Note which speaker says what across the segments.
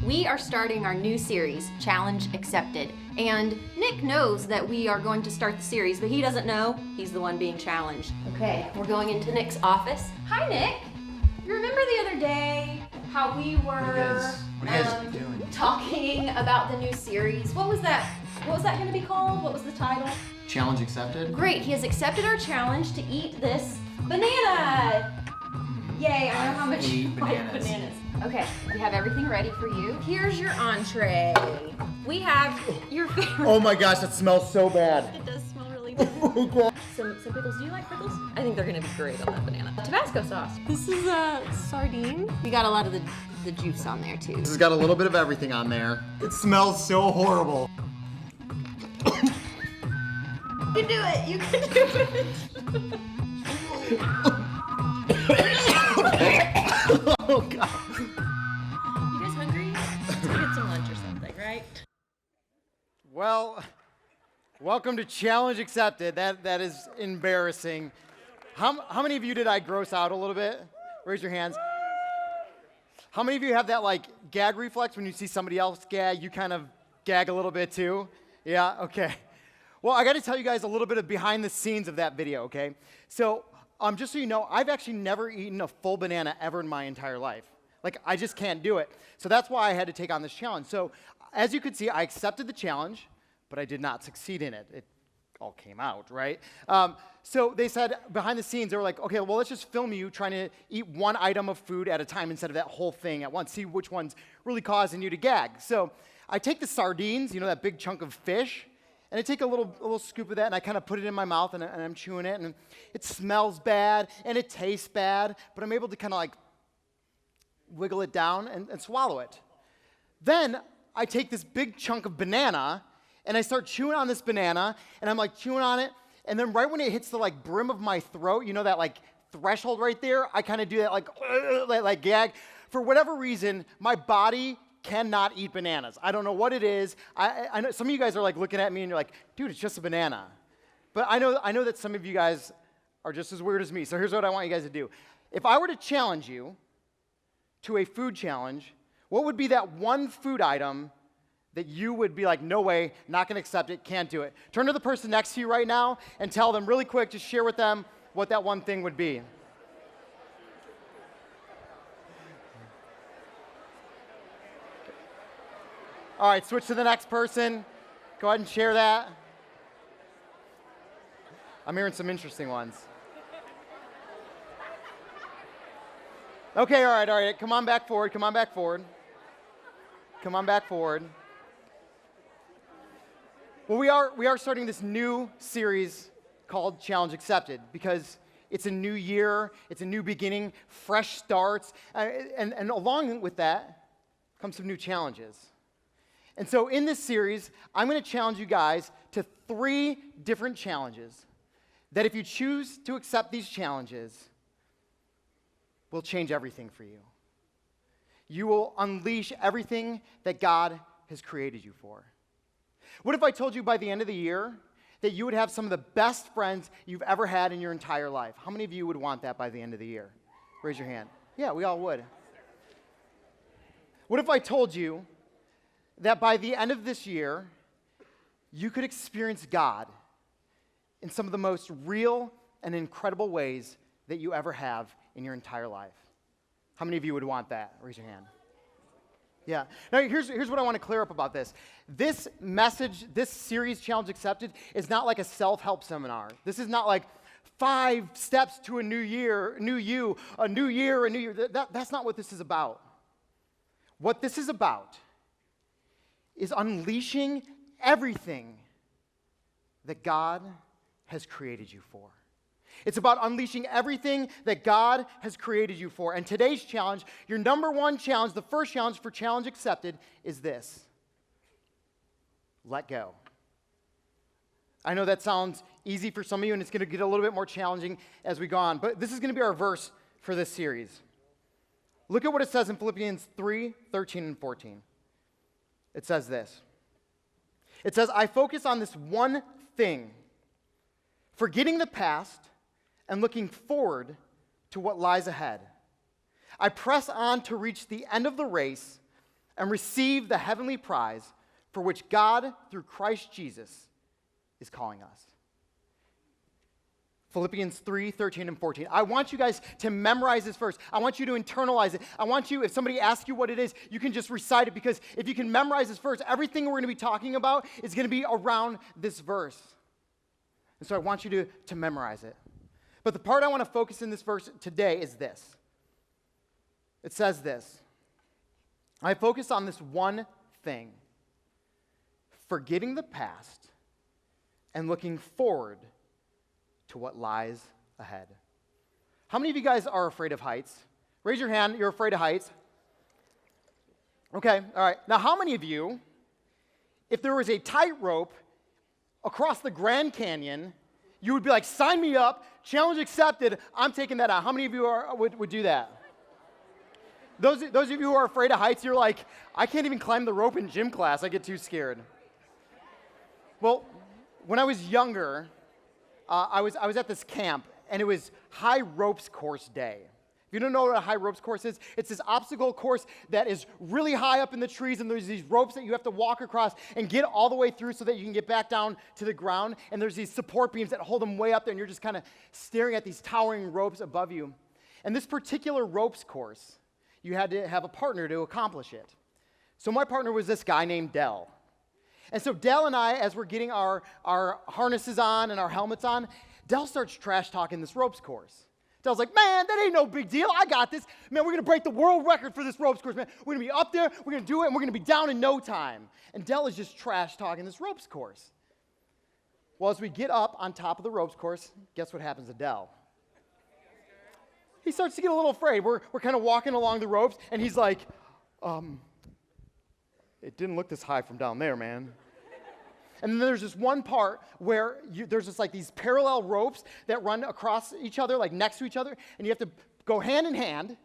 Speaker 1: We are starting our new series, Challenge Accepted. And Nick knows that we are going to start the series, but he doesn't know he's the one being challenged. Okay, we're going into Nick's office. Hi, Nick. You remember the other day how we were talking about the new series? What was that going to be called? What was the title?
Speaker 2: Challenge accepted?
Speaker 1: Great, he has accepted our challenge to eat this banana. Yay, I know how much you like bananas. Okay, we have everything ready for you. Here's your entree. We have your favorite.
Speaker 2: Oh my gosh, that smells so bad.
Speaker 1: It does smell really good. Some pickles. Do you like pickles? I think they're gonna be great on that banana. Tabasco sauce. This is a sardine. We got a lot of the juice on there too.
Speaker 2: This has got a little bit of everything on there. It smells so horrible.
Speaker 1: You can do it. You can do it.
Speaker 2: Oh God.
Speaker 1: You guys hungry? Let's go get some lunch or something, right?
Speaker 2: Well, welcome to Challenge Accepted. That is embarrassing. How many of you did I gross out a little bit? Raise your hands. How many of you have that like gag reflex when you see somebody else gag, you kind of gag a little bit too? Yeah, okay. Well, I got to tell you guys a little bit of behind the scenes of that video, okay? So, just so you know, I've actually never eaten a full banana ever in my entire life. Like, I just can't do it. So that's why I had to take on this challenge. So, as you could see, I accepted the challenge, but I did not succeed in it. It all came out, right? So they said, behind the scenes, they were like, okay, well, let's just film you trying to eat one item of food at a time instead of that whole thing at once. See which one's really causing you to gag. So I take the sardines, you know, that big chunk of fish, and I take a little scoop of that, and I kind of put it in my mouth, and I'm chewing it, and it smells bad, and it tastes bad, but I'm able to kind of like wiggle it down and swallow it. Then I take this big chunk of banana, and I start chewing on this banana, and I'm like chewing on it, and then right when it hits the like brim of my throat, you know that like threshold right there, I kind of do that like gag. For whatever reason, my body cannot eat bananas. I don't know what it is. I know some of you guys are like looking at me and you're like, dude, it's just a banana. But I know that some of you guys are just as weird as me. So here's what I want you guys to do. If I were to challenge you to a food challenge, what would be that one food item that you would be like, no way, not gonna accept it, can't do it? Turn to the person next to you right now and tell them really quick, just share with them what that one thing would be. All right, switch to the next person. Go ahead and share that. I'm hearing some interesting ones. Okay, all right. Come on back forward. Come on back forward. Well, we are starting this new series called Challenge Accepted because it's a new year, it's a new beginning, fresh starts, and along with that comes some new challenges. And so in this series, I'm going to challenge you guys to 3 different challenges that if you choose to accept these challenges, will change everything for you. You will unleash everything that God has created you for. What if I told you by the end of the year that you would have some of the best friends you've ever had in your entire life? How many of you would want that by the end of the year? Raise your hand. Yeah, we all would. What if I told you that by the end of this year, you could experience God in some of the most real and incredible ways that you ever have in your entire life? How many of you would want that? Raise your hand. Yeah. Now, here's what I want to clear up about this. This message, this series, Challenge Accepted, is not like a self-help seminar. This is not like 5 steps to a new year, new you, a new year, a new year. That's not what this is about. What this is about is unleashing everything that God has created you for. It's about unleashing everything that God has created you for. And today's challenge, your number one challenge, the first challenge for Challenge Accepted is this: let go. I know that sounds easy for some of you, and it's going to get a little bit more challenging as we go on. But this is going to be our verse for this series. Look at what it says in Philippians 3:13 and 14. It says this. It says, I focus on this one thing, forgetting the past and looking forward to what lies ahead. I press on to reach the end of the race and receive the heavenly prize for which God, through Christ Jesus, is calling us. Philippians 3, 13 and 14. I want you guys to memorize this verse. I want you to internalize it. I want you, if somebody asks you what it is, you can just recite it, because if you can memorize this verse, everything we're going to be talking about is going to be around this verse. And so I want you to memorize it. But the part I want to focus in this verse today is this. It says this: I focus on this one thing, forgetting the past and looking forward to what lies ahead. How many of you guys are afraid of heights? Raise your hand, you're afraid of heights. Okay, all right. Now, how many of you, if there was a tightrope across the Grand Canyon, you would be like, sign me up, challenge accepted, I'm taking that out? How many of you would do that? Those of you who are afraid of heights, you're like, I can't even climb the rope in gym class, I get too scared. Well, when I was younger, I was at this camp, and it was high ropes course day. If you don't know what a high ropes course is, it's this obstacle course that is really high up in the trees, and there's these ropes that you have to walk across and get all the way through so that you can get back down to the ground, and there's these support beams that hold them way up there, and you're just kind of staring at these towering ropes above you. And this particular ropes course, you had to have a partner to accomplish it. So my partner was this guy named Dell. And so Dell and I, as we're getting our harnesses on and our helmets on, Dell starts trash talking this ropes course. Dell's like, man, that ain't no big deal. I got this. Man, we're going to break the world record for this ropes course, man. We're going to be up there, we're going to do it, and we're going to be down in no time. And Dell is just trash talking this ropes course. Well, as we get up on top of the ropes course, guess what happens to Dell? He starts to get a little afraid. We're kind of walking along the ropes, and he's like, it didn't look this high from down there, man. And then there's this one part where there's just like these parallel ropes that run across each other, like next to each other, and you have to go hand in hand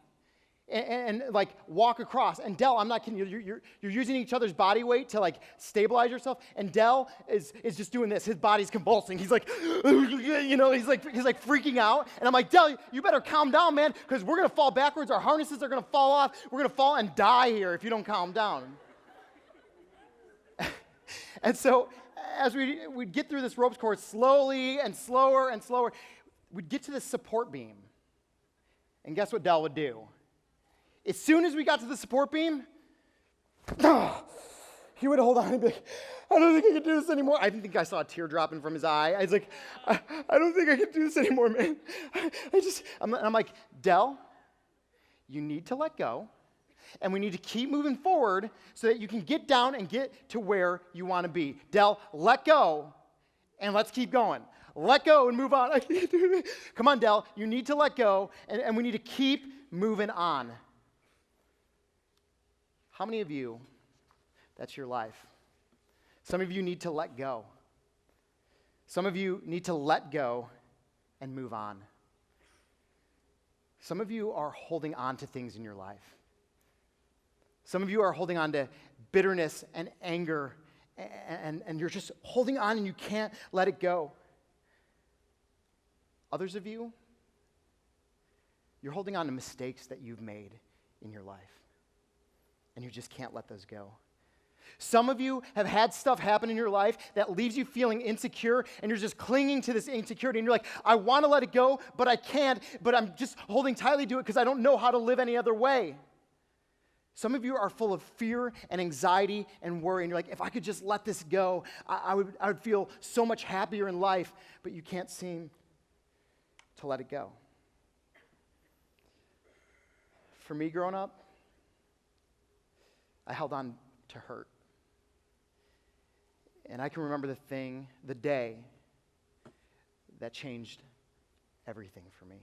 Speaker 2: and like walk across. And Dell, I'm not kidding you, you're using each other's body weight to like stabilize yourself. And Dell is just doing this. His body's convulsing. He's like, you know, he's like freaking out. And I'm like, Dell, you better calm down, man, because we're gonna fall backwards. Our harnesses are gonna fall off. We're gonna fall and die here if you don't calm down. And so as we'd get through this ropes course slowly and slower and slower, we'd get to this support beam. And guess what Dell would do? As soon as we got to the support beam, he would hold on and be like, I don't think I can do this anymore. I think I saw a tear dropping from his eye. I was like, I don't think I can do this anymore, man. I'm like, Dell, you need to let go. And we need to keep moving forward so that you can get down and get to where you want to be. Dell, let go, and let's keep going. Let go and move on. I can't do it. Come on, Dell, you need to let go, and we need to keep moving on. How many of you, that's your life? Some of you need to let go. Some of you need to let go and move on. Some of you are holding on to things in your life. Some of you are holding on to bitterness and anger, and you're just holding on and you can't let it go. Others of you, you're holding on to mistakes that you've made in your life, and you just can't let those go. Some of you have had stuff happen in your life that leaves you feeling insecure, and you're just clinging to this insecurity, and you're like, I want to let it go, but I can't, but I'm just holding tightly to it because I don't know how to live any other way. Some of you are full of fear and anxiety and worry, and you're like, if I could just let this go, I would feel so much happier in life, but you can't seem to let it go. For me growing up, I held on to hurt. And I can remember the day that changed everything for me.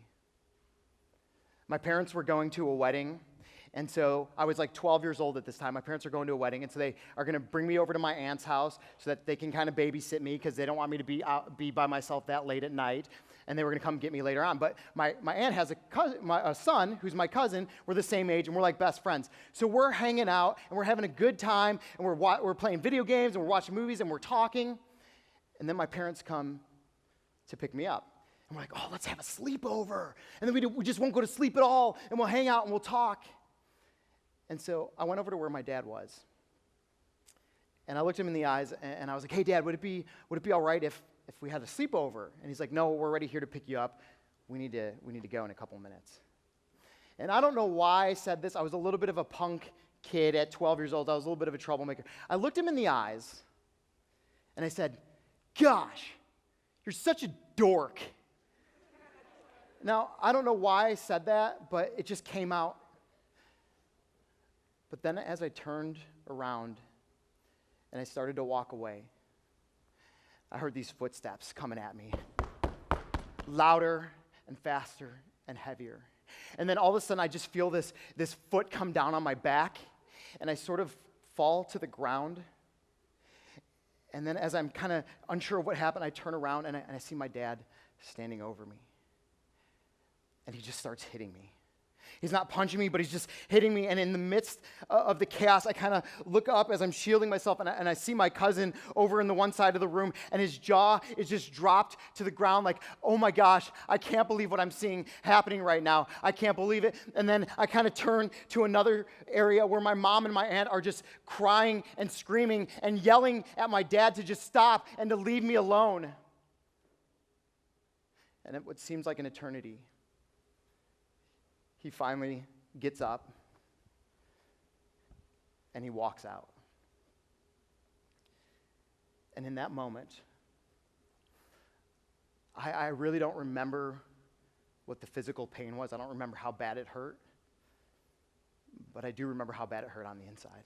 Speaker 2: My parents were going to a wedding. And so I was like 12 years old at this time. My parents are going to a wedding, and so they are going to bring me over to my aunt's house so that they can kind of babysit me because they don't want me to be by myself that late at night. And they were going to come get me later on. But my aunt has a son who's my cousin. We're the same age, and we're like best friends. So we're hanging out, and we're having a good time, and we're playing video games, and we're watching movies, and we're talking. And then my parents come to pick me up. And we're like, oh, let's have a sleepover. And then we just won't go to sleep at all, and we'll hang out, and we'll talk. And so I went over to where my dad was. And I looked him in the eyes, and I was like, hey, Dad, would it be all right if we had a sleepover? And he's like, no, we're already here to pick you up. We need to go in a couple minutes. And I don't know why I said this. I was a little bit of a punk kid at 12 years old. I was a little bit of a troublemaker. I looked him in the eyes, and I said, gosh, you're such a dork. Now, I don't know why I said that, but it just came out. But then as I turned around and I started to walk away, I heard these footsteps coming at me, louder and faster and heavier. And then all of a sudden, I just feel this foot come down on my back, and I sort of fall to the ground. And then as I'm kind of unsure of what happened, I turn around, and I see my dad standing over me. And he just starts hitting me. He's not punching me, but he's just hitting me. And in the midst of the chaos, I kind of look up as I'm shielding myself, and I see my cousin over in the one side of the room, and his jaw is just dropped to the ground like, oh my gosh, I can't believe what I'm seeing happening right now. I can't believe it. And then I kind of turn to another area where my mom and my aunt are just crying and screaming and yelling at my dad to just stop and to leave me alone. And it what seems like an eternity, he finally gets up and he walks out. And in that moment, I really don't remember what the physical pain was. I don't remember how bad it hurt, but I do remember how bad it hurt on the inside.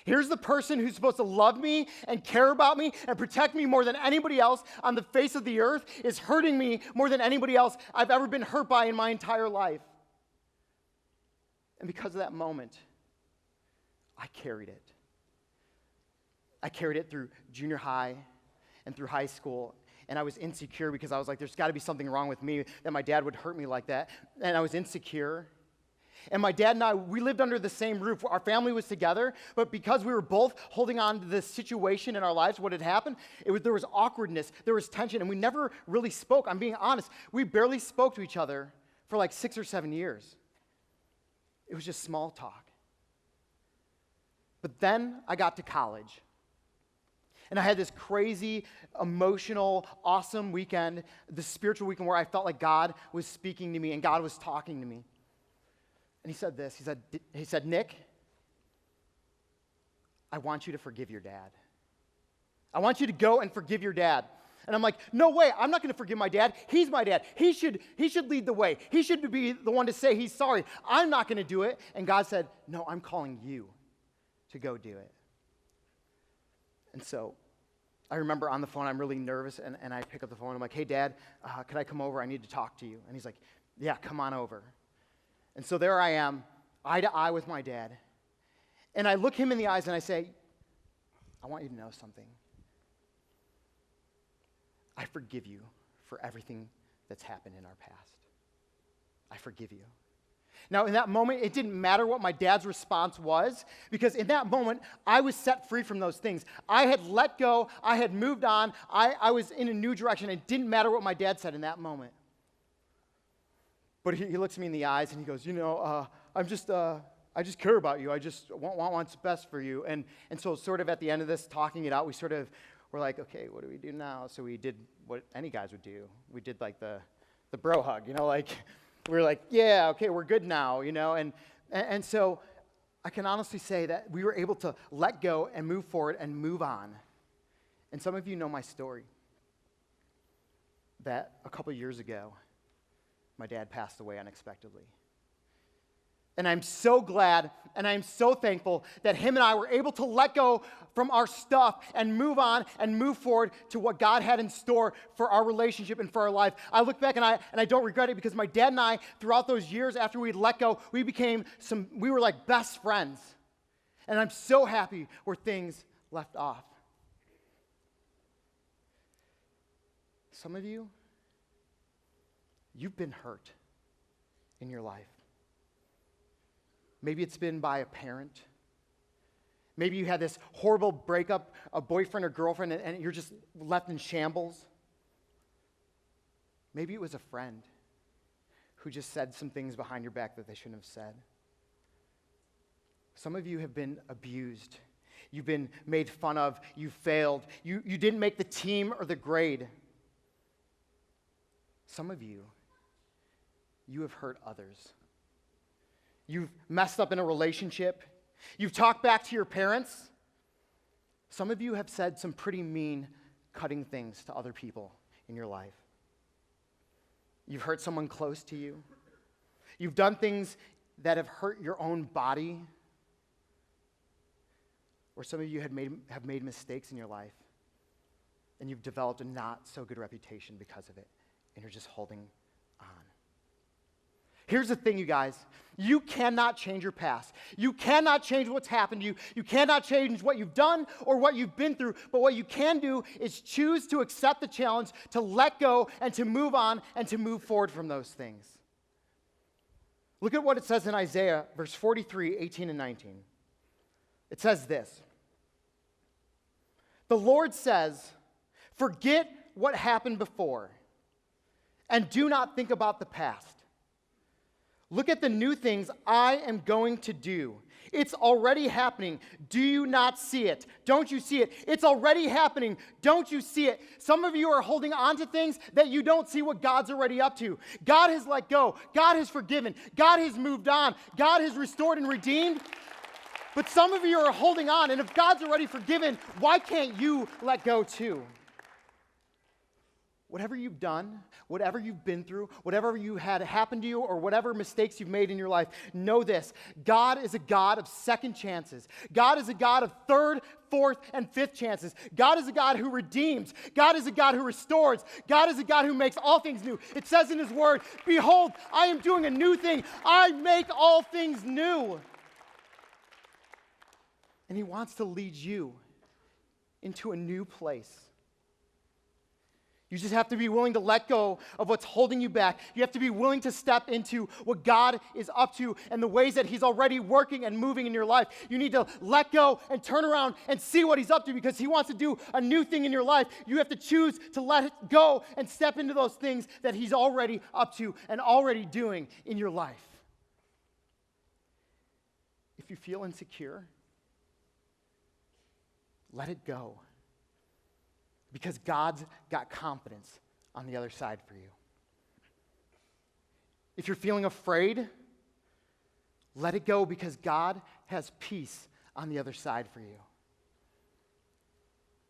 Speaker 2: Here's the person who's supposed to love me and care about me and protect me more than anybody else on the face of the earth is hurting me more than anybody else I've ever been hurt by in my entire life. And because of that moment, I carried it. I carried it through junior high and through high school. And I was insecure because I was like, there's got to be something wrong with me that my dad would hurt me like that. And I was insecure. And my dad and I, we lived under the same roof. Our family was together, but because we were both holding on to this situation in our lives, what had happened, there was awkwardness, there was tension, and we never really spoke. I'm being honest. We barely spoke to each other for like 6 or 7 years. It was just small talk. But then I got to college. And I had this crazy, emotional, awesome weekend, this spiritual weekend where I felt like God was speaking to me and God was talking to me. And he said this, he said, Nick, I want you to forgive your dad. I want you to go and forgive your dad. And I'm like, no way, I'm not going to forgive my dad. He's my dad. He should lead the way. He should be the one to say he's sorry. I'm not going to do it. And God said, no, I'm calling you to go do it. And so I remember on the phone, I'm really nervous, and I pick up the phone. I'm like, hey, Dad, could I come over? I need to talk to you. And he's like, yeah, come on over. And so there I am, eye to eye with my dad. And I look him in the eyes and I say, I want you to know something. I forgive you for everything that's happened in our past. I forgive you. Now, in that moment, it didn't matter what my dad's response was, because in that moment, I was set free from those things. I had let go. I had moved on. I was in a new direction. It didn't matter what my dad said in that moment. But he looks me in the eyes and he goes, I just care about you. I just want what's best for you. And so sort of at the end of this, talking it out, we sort of were like, okay, what do we do now? So we did what any guys would do. We did like the bro hug, like we were like, yeah, okay, we're good now, and so I can honestly say that we were able to let go and move forward and move on. And some of you know my story, that a couple years ago, my dad passed away unexpectedly. And I'm so glad and I'm so thankful that him and I were able to let go from our stuff and move on and move forward to what God had in store for our relationship and for our life. I look back and I don't regret it, because my dad and I, throughout those years after we let go, we were like best friends. And I'm so happy where things left off. Some of you, you've been hurt in your life. Maybe it's been by a parent. Maybe you had this horrible breakup, a boyfriend or girlfriend, and you're just left in shambles. Maybe it was a friend who just said some things behind your back that they shouldn't have said. Some of you have been abused. You've been made fun of. You failed. You didn't make the team or the grade. Some of you have hurt others. You've messed up in a relationship. You've talked back to your parents. Some of you have said some pretty mean, cutting things to other people in your life. You've hurt someone close to you. You've done things that have hurt your own body. Or some of you have made mistakes in your life, and you've developed a not so good reputation because of it, and you're just holding on. Here's the thing, you guys. You cannot change your past. You cannot change what's happened to you. You cannot change what you've done or what you've been through. But what you can do is choose to accept the challenge, to let go, and to move on, and to move forward from those things. Look at what it says in Isaiah, verse 43, 18 and 19. It says this. The Lord says, forget what happened before, and do not think about the past. Look at the new things I am going to do. It's already happening. Do you not see it? Don't you see it? It's already happening. Don't you see it? Some of you are holding on to things that you don't see what God's already up to. God has let go. God has forgiven. God has moved on. God has restored and redeemed. But some of you are holding on, and if God's already forgiven, why can't you let go too? Whatever you've done, whatever you've been through, whatever you had happen to you, or whatever mistakes you've made in your life, know this. God is a God of second chances. God is a God of third, fourth, and fifth chances. God is a God who redeems. God is a God who restores. God is a God who makes all things new. It says in his word, behold, I am doing a new thing. I make all things new. And he wants to lead you into a new place. You just have to be willing to let go of what's holding you back. You have to be willing to step into what God is up to and the ways that he's already working and moving in your life. You need to let go and turn around and see what he's up to because he wants to do a new thing in your life. You have to choose to let it go and step into those things that he's already up to and already doing in your life. If you feel insecure, let it go. Because God's got confidence on the other side for you. If you're feeling afraid, let it go because God has peace on the other side for you.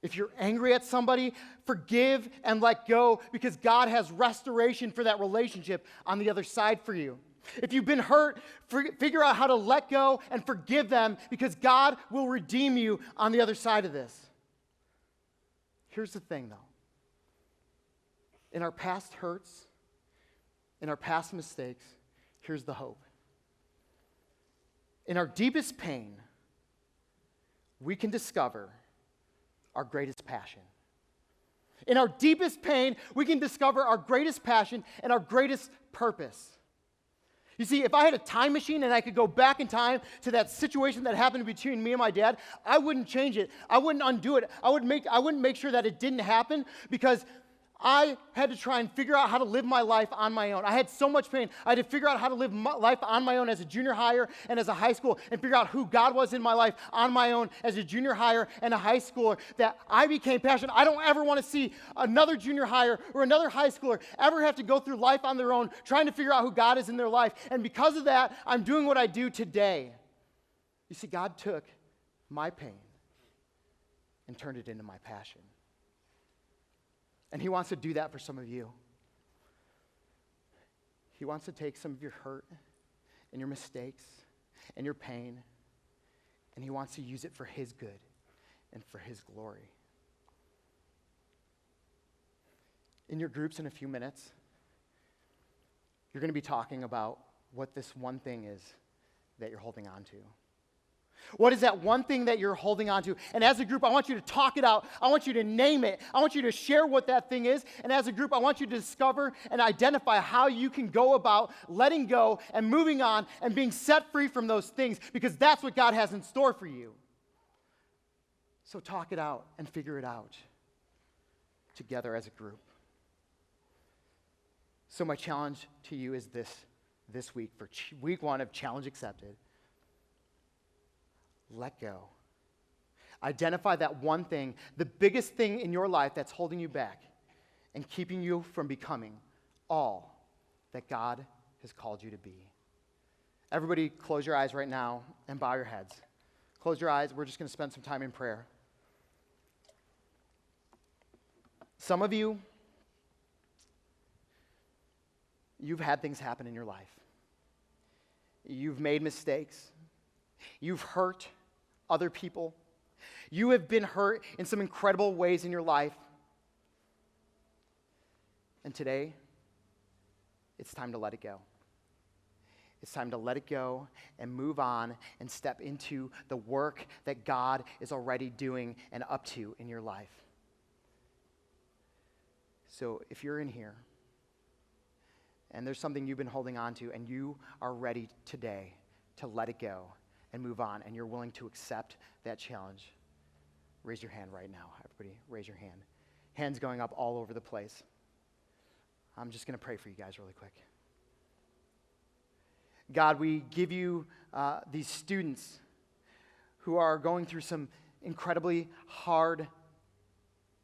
Speaker 2: If you're angry at somebody, forgive and let go because God has restoration for that relationship on the other side for you. If you've been hurt, figure out how to let go and forgive them because God will redeem you on the other side of this. Here's the thing, though. In our past hurts, in our past mistakes, here's the hope. In our deepest pain, we can discover our greatest passion. In our deepest pain, we can discover our greatest passion and our greatest purpose. You see, if I had a time machine and I could go back in time to that situation that happened between me and my dad, I wouldn't change it. I wouldn't undo it. I wouldn't make sure that it didn't happen because I had to try and figure out how to live my life on my own. I had so much pain. I had to figure out how to live my life on my own as a junior higher and as a high school and figure out who God was in my life on my own as a junior higher and a high schooler that I became passionate. I don't ever want to see another junior higher or another high schooler ever have to go through life on their own trying to figure out who God is in their life. And because of that, I'm doing what I do today. You see, God took my pain and turned it into my passion. And he wants to do that for some of you. He wants to take some of your hurt and your mistakes and your pain, and he wants to use it for his good and for his glory. In your groups in a few minutes, you're going to be talking about what this one thing is that you're holding on to. What is that one thing that you're holding on to? And as a group, I want you to talk it out. I want you to name it. I want you to share what that thing is. And as a group, I want you to discover and identify how you can go about letting go and moving on and being set free from those things because that's what God has in store for you. So talk it out and figure it out together as a group. So my challenge to you is this week for week 1 of Challenge Accepted. let go. Identify that one thing, the biggest thing in your life that's holding you back and keeping you from becoming all that God has called you to be. Everybody, close your eyes right now and bow your heads. Close your eyes. We're just going to spend some time in prayer. Some of you, you've had things happen in your life. You've made mistakes. You've hurt other people. You have been hurt in some incredible ways in your life. And today, it's time to let it go. It's time to let it go and move on and step into the work that God is already doing and up to in your life. So if you're in here and there's something you've been holding on to and you are ready today to let it go and move on and you're willing to accept that challenge, raise your hand right now. Everybody, raise your hand. Hands going up all over the place. I'm just going to pray for you guys really quick. God, we give you these students who are going through some incredibly hard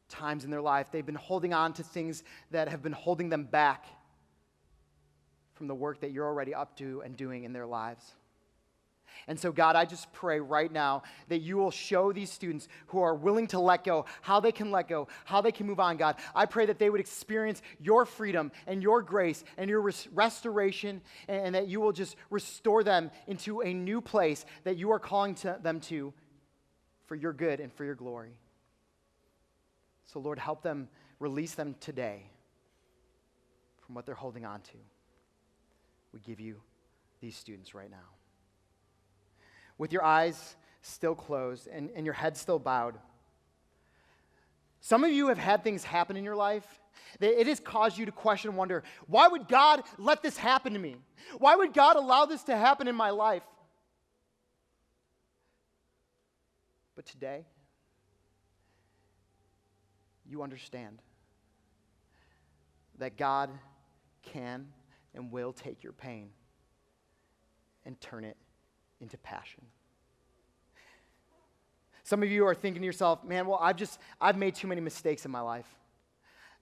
Speaker 2: times in their life. They've been holding on to things that have been holding them back from the work that you're already up to and doing in their lives. And so, God, I just pray right now that you will show these students who are willing to let go, how they can let go, how they can move on, God. I pray that they would experience your freedom and your grace and your restoration, and that you will just restore them into a new place that you are calling them to for your good and for your glory. So, Lord, help them, release them today from what they're holding on to. We give you these students right now. With your eyes still closed and your head still bowed. Some of you have had things happen in your life that it has caused you to question and wonder, why would God let this happen to me? Why would God allow this to happen in my life? But today, you understand that God can and will take your pain and turn it into passion. Some of you are thinking to yourself, man, well, I've made too many mistakes in my life.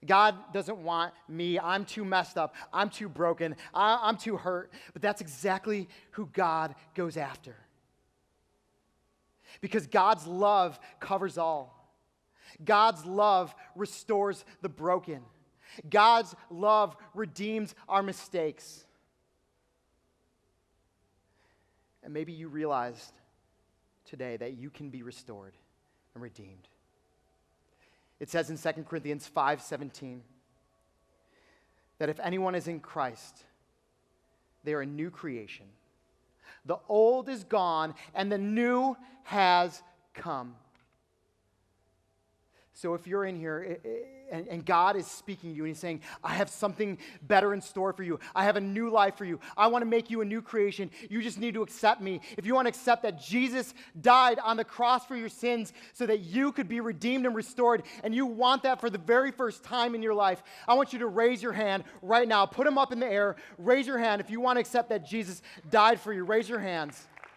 Speaker 2: God doesn't want me. I'm too messed up. I'm too broken. I'm too hurt. But that's exactly who God goes after. Because God's love covers all. God's love restores the broken. God's love redeems our mistakes. And maybe you realized today that you can be restored and redeemed. It says in 2 Corinthians 5:17 that if anyone is in Christ, they are a new creation. The old is gone and the new has come. So if you're in here and God is speaking to you and he's saying, I have something better in store for you. I have a new life for you. I want to make you a new creation. You just need to accept me. If you want to accept that Jesus died on the cross for your sins so that you could be redeemed and restored, and you want that for the very first time in your life, I want you to raise your hand right now. Put them up in the air. Raise your hand if you want to accept that Jesus died for you. Raise your hands.